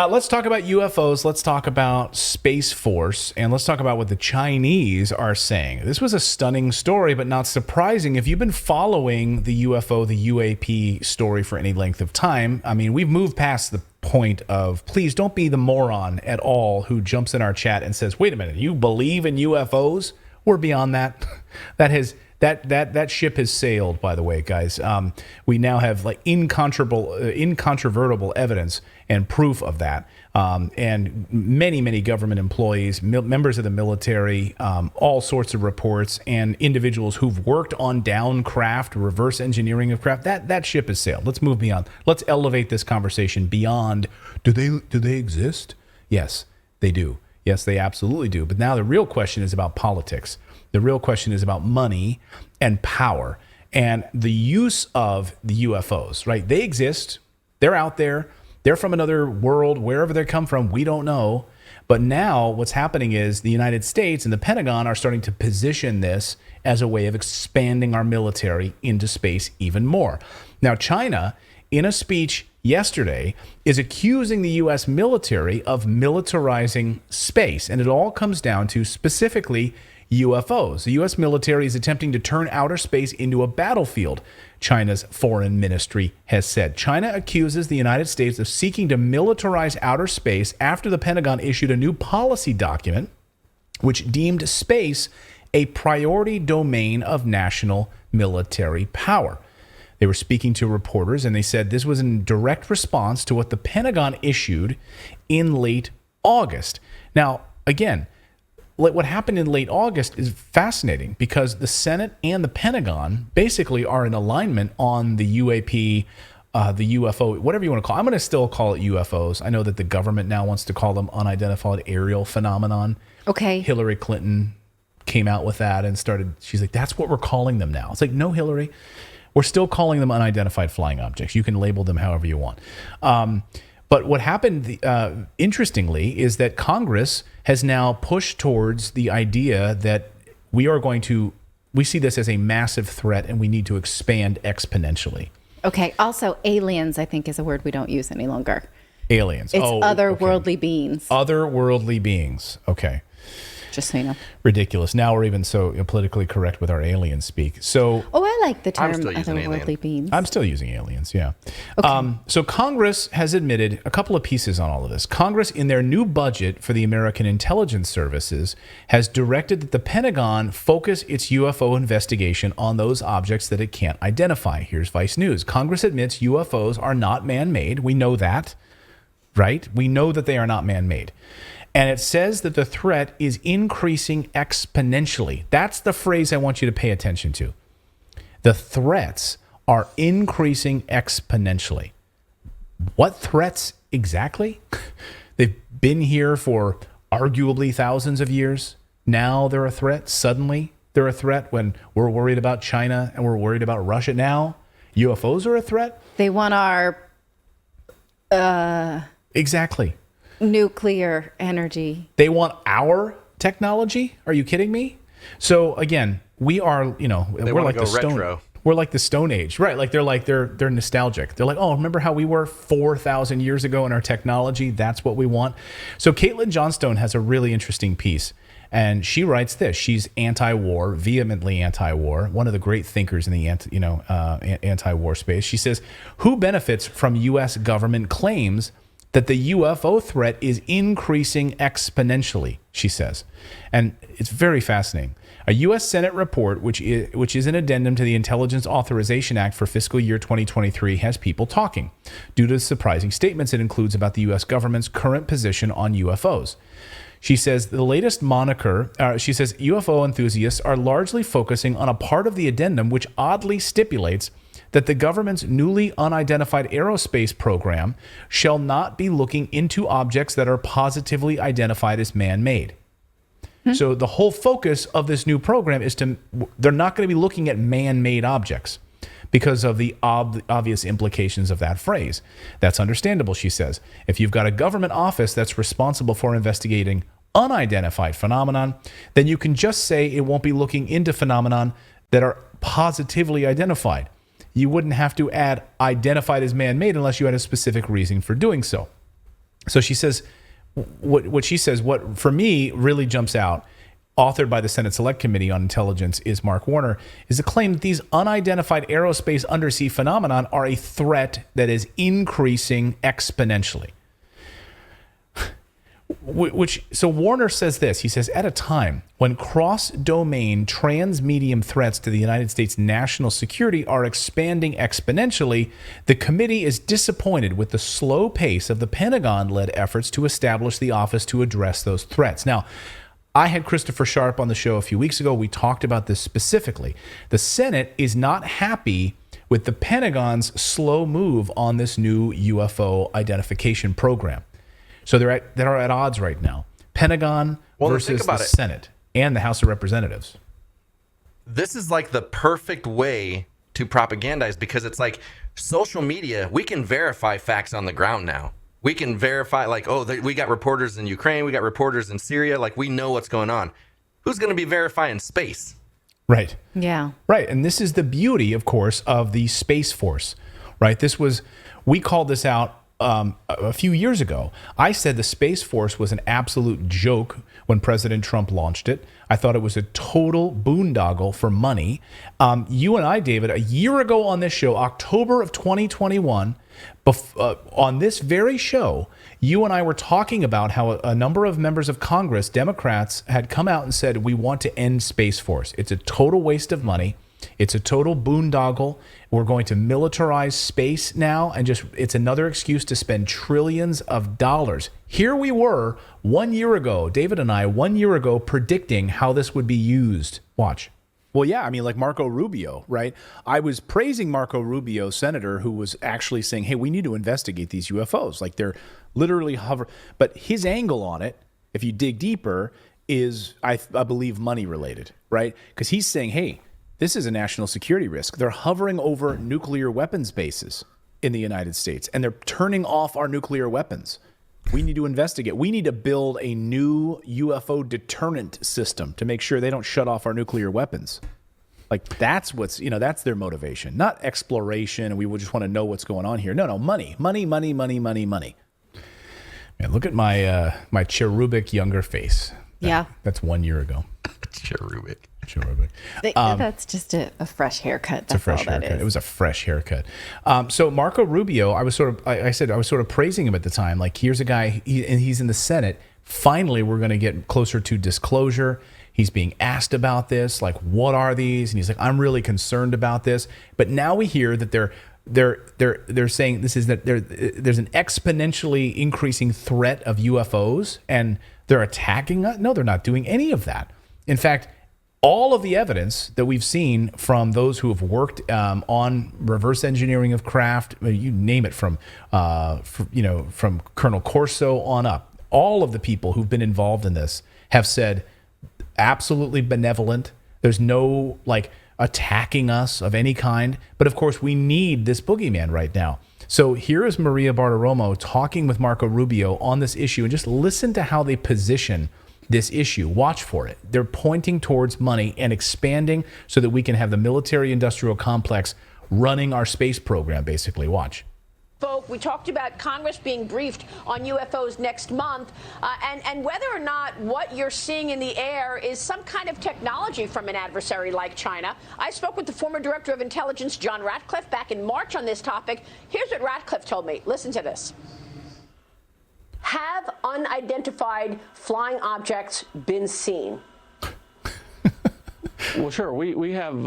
Let's talk about UFOs. Let's talk about Space Force. And let's talk about what the Chinese are saying. This was a stunning story, but not surprising. If you've been following the UFO, the UAP story for any length of time, I mean, we've moved past the point of, please don't be the moron at all who jumps in our chat and says, wait a minute, you believe in UFOs? We're beyond that. That ship has sailed, by the way, guys. We now have like incontrovertible evidence and proof of that. And many government employees, members of the military, all sorts of reports, and individuals who've worked on down craft, reverse engineering of craft. That ship has sailed. Let's move beyond. Let's elevate this conversation beyond. Do they exist? Yes, they do. Yes, they absolutely do. But now the real question is about politics. The real question is about money and power and the use of the UFOs, right? They exist. They're out there. They're from another world. Wherever they come from, we don't know. But now what's happening is the United States and the Pentagon are starting to position this as a way of expanding our military into space even more. Now, China, in a speech yesterday, is accusing the U.S. military of militarizing space. And it all comes down to specifically UFOs. The U.S. military is attempting to turn outer space into a battlefield, China's foreign ministry has said. China accuses the United States of seeking to militarize outer space after the Pentagon issued a new policy document which deemed space a priority domain of national military power. They were speaking to reporters, and they said this was in direct response to what the Pentagon issued in late August. Now, again, what happened in late August is fascinating because the Senate and the Pentagon basically are in alignment on the UAP, the UFO, whatever you want to call it. I'm going to still call it UFOs. I know that the government now wants to call them unidentified aerial phenomenon. Okay. Hillary Clinton came out with that and she's like, that's what we're calling them now. It's like, no, Hillary, we're still calling them unidentified flying objects. You can label them however you want. But what happened, interestingly, is that Congress has now pushed towards the idea that we see this as a massive threat and we need to expand exponentially. Okay. Also, aliens, I think, is a word we don't use any longer. Aliens. It's otherworldly beings. Otherworldly beings. Okay. Just so you know. Ridiculous. Now we're even so politically correct with our alien speak. So, I like the term otherworldly beings. I'm still using aliens, yeah. Okay. So Congress has admitted a couple of pieces on all of this. Congress, in their new budget for the American Intelligence Services, has directed that the Pentagon focus its UFO investigation on those objects that it can't identify. Here's Vice News. Congress admits UFOs are not man-made. We know that, right? We know that they are not man-made. And it says that the threat is increasing exponentially. That's the phrase I want you to pay attention to. The threats are increasing exponentially. What threats exactly? They've been here for arguably thousands of years. Now they're a threat. Suddenly they're a threat when we're worried about China and we're worried about Russia now. UFOs are a threat? They want our... Exactly. Nuclear energy. They want our technology? Are you kidding me? So again, we are, we're like the retro. We're like the Stone Age, right? Like they're nostalgic. They're like, oh, remember how we were 4,000 years ago in our technology? That's what we want. So Caitlin Johnstone has a really interesting piece, and she writes this. She's anti-war, vehemently anti-war. One of the great thinkers in the anti-war space. She says, who benefits from U.S. government claims that the UFO threat is increasing exponentially, she says. And it's very fascinating. A U.S. Senate report, which is an addendum to the Intelligence Authorization Act for fiscal year 2023, has people talking due to the surprising statements it includes about the U.S. government's current position on UFOs. She says the latest moniker, she says UFO enthusiasts are largely focusing on a part of the addendum which oddly stipulates that the government's newly unidentified aerospace program shall not be looking into objects that are positively identified as man-made. So the whole focus of this new program is they're not going to be looking at man-made objects because of the obvious implications of that phrase. That's understandable, she says. If you've got a government office that's responsible for investigating unidentified phenomenon, then you can just say it won't be looking into phenomenon that are positively identified. You wouldn't have to add identified as man-made unless you had a specific reason for doing so. So she says, what she says, what for me really jumps out, authored by the Senate Select Committee on Intelligence, is Mark Warner, is the claim that these unidentified aerospace undersea phenomenon are a threat that is increasing exponentially. So Warner says this. He says, at a time when cross-domain transmedium threats to the United States national security are expanding exponentially, the committee is disappointed with the slow pace of the Pentagon-led efforts to establish the office to address those threats. Now, I had Christopher Sharp on the show a few weeks ago. We talked about this specifically. The Senate is not happy with the Pentagon's slow move on this new UFO identification program. So they're at odds right now. Pentagon versus the Senate and the House of Representatives. This is like the perfect way to propagandize, because it's like social media. We can verify facts on the ground now. We can verify, like, we got reporters in Ukraine, we got reporters in Syria. Like, we know what's going on. Who's going to be verifying space? Right. Yeah. Right. And this is the beauty, of course, of the Space Force. Right. We called this out a few years ago. I said the Space Force was an absolute joke when President Trump launched it. I thought it was a total boondoggle for money. You and I, David, a year ago on this show, October of 2021, on this very show, you and I were talking about how a number of members of Congress, Democrats, had come out and said, we want to end Space Force. It's a total waste of money. It's a total boondoggle. We're going to militarize space now, and it's another excuse to spend trillions of dollars. Here we were 1 year ago, David and I, 1 year ago, predicting how this would be used. Watch. Well, yeah, I mean, like Marco Rubio, right? I was praising Marco Rubio, senator, who was actually saying, hey, we need to investigate these UFOs. Like, they're literally But his angle on it, if you dig deeper, is, I believe, money related, right? Because he's saying, hey, this is a national security risk. They're hovering over nuclear weapons bases in the United States, and they're turning off our nuclear weapons. We need to investigate. We need to build a new UFO deterrent system to make sure they don't shut off our nuclear weapons. Like, that's that's their motivation, not exploration. And we would just want to know what's going on here. No, money. Man, look at my cherubic younger face. Yeah. That's 1 year ago. Cherubic. That's just a fresh haircut. That's it's a fresh haircut. It was a fresh haircut. So Marco Rubio, I was sort of praising him at the time. Like, here's a guy, and he's in the Senate. Finally, we're going to get closer to disclosure. He's being asked about this, like, what are these? And he's like, I'm really concerned about this. But now we hear that they're saying there's an exponentially increasing threat of UFOs, and they're attacking us. No, they're not doing any of that. In fact, all of the evidence that we've seen from those who have worked on reverse engineering of craft, you name it, from Colonel Corso on up, all of the people who've been involved in this have said absolutely benevolent. There's no attacking us of any kind. But of course, we need this boogeyman right now. So here is Maria Bartiromo talking with Marco Rubio on this issue, and just listen to how they position this issue. Watch for it. They're pointing towards money and expanding so that we can have the military-industrial complex running our space program, basically. Watch. We talked about Congress being briefed on UFOs next month, and whether or not what you're seeing in the air is some kind of technology from an adversary like China. I spoke with the former Director of Intelligence, John Ratcliffe, back in March on this topic. Here's what Ratcliffe told me. Listen to this. Have unidentified flying objects been seen? Well, sure. We have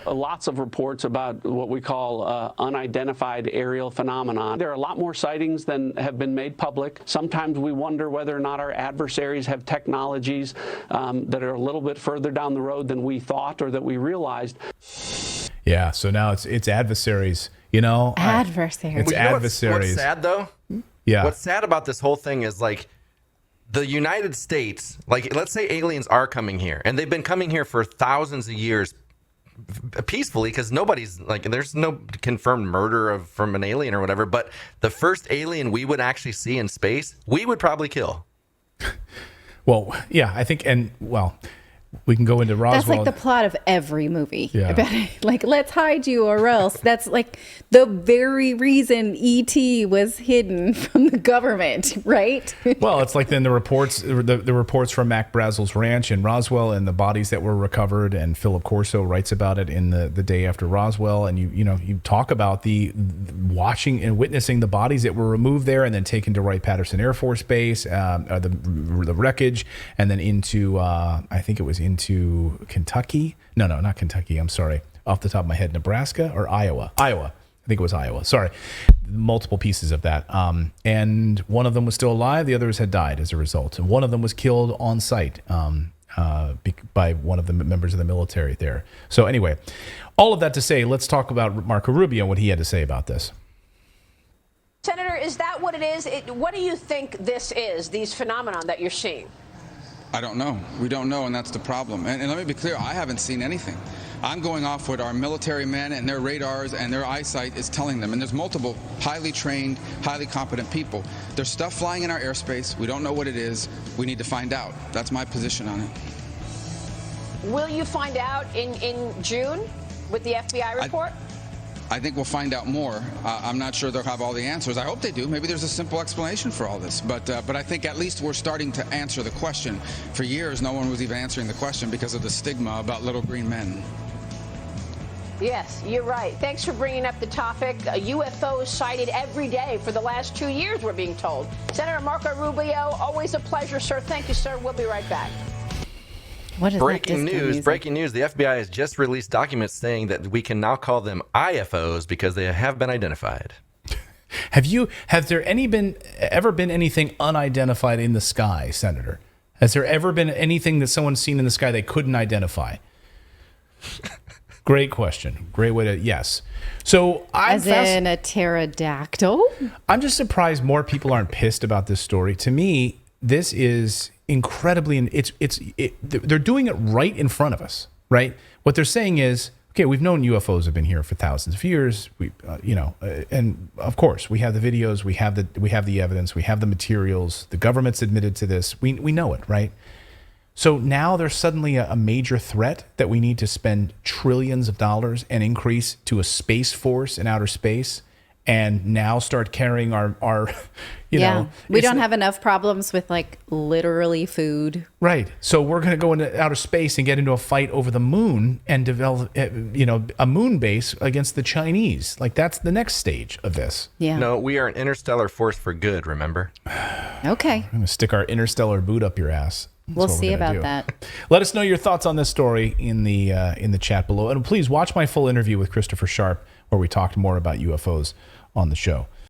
lots of reports about what we call unidentified aerial phenomenon. There are a lot more sightings than have been made public. Sometimes we wonder whether or not our adversaries have technologies that are a little bit further down the road than we thought or that we realized. Yeah, so now it's adversaries, Adversaries. It's adversaries. What's sad, though? Yeah. What's sad about this whole thing is, like, the United States, like, let's say aliens are coming here, and they've been coming here for thousands of years peacefully, because nobody's, like, there's no confirmed murder from an alien or whatever, but the first alien we would actually see in space, we would probably kill. Well, yeah, I think, We can go into Roswell. That's like the plot of every movie. Yeah. About it. Like, let's hide you or else. That's like the very reason E.T. was hidden from the government, right? Well, it's like then the reports from Mac Brazel's ranch in Roswell and the bodies that were recovered, and Philip Corso writes about it in the day after Roswell, and you talk about the watching and witnessing the bodies that were removed there and then taken to Wright-Patterson Air Force Base, the wreckage, and then into I think it was into Kentucky. No, not Kentucky. I'm sorry. Off the top of my head, Nebraska or Iowa. I think it was Iowa. Sorry. Multiple pieces of that. And one of them was still alive. The others had died as a result. And one of them was killed on site by one of the members of the military there. So anyway, all of that to say, let's talk about Marco Rubio and what he had to say about this. Senator, is that what it is? What do you think this is, these phenomenon that you're seeing? I don't know. We don't know, and that's the problem. And let me be clear, I haven't seen anything. I'm going off what our military men and their radars and their eyesight is telling them. And there's multiple highly trained, highly competent people. There's stuff flying in our airspace. We don't know what it is. We need to find out. That's my position on it. Will you find out in June with the FBI report? I think we'll find out more. I'm not sure they'll have all the answers. I hope they do. Maybe there's a simple explanation for all this. But I think at least we're starting to answer the question. For years, no one was even answering the question because of the stigma about little green men. Yes, you're right. Thanks for bringing up the topic. UFOs sighted every day for the last 2 years, we're being told. Senator Marco Rubio, always a pleasure, sir. Thank you, sir. We'll be right back. What is Breaking news. The FBI has just released documents saying that we can now call them IFOs because they have been identified. Have there ever been anything unidentified in the sky, Senator? Has there ever been anything that someone's seen in the sky they couldn't identify? Great question. Great way to, yes. So As in a pterodactyl? I'm just surprised more people aren't pissed about this story. To me, this is incredibly, they're doing it right in front of us, right? What they're saying is, okay, we've known UFOs have been here for thousands of years. And of course, we have the videos, we have the evidence, we have the materials. The government's admitted to this. We know it, right? So now there's suddenly a major threat that we need to spend trillions of dollars and increase to a space force in outer space, and now start carrying our we don't have enough problems with like literally food. Right. So we're going to go into outer space and get into a fight over the moon and develop, a moon base against the Chinese. Like that's the next stage of this. Yeah. No, we are an interstellar force for good, remember? Okay. I'm going to stick our interstellar boot up your ass. We'll see about that. Let us know your thoughts on this story in the chat below. And please watch my full interview with Christopher Sharp, where we talked more about UFOs on the show.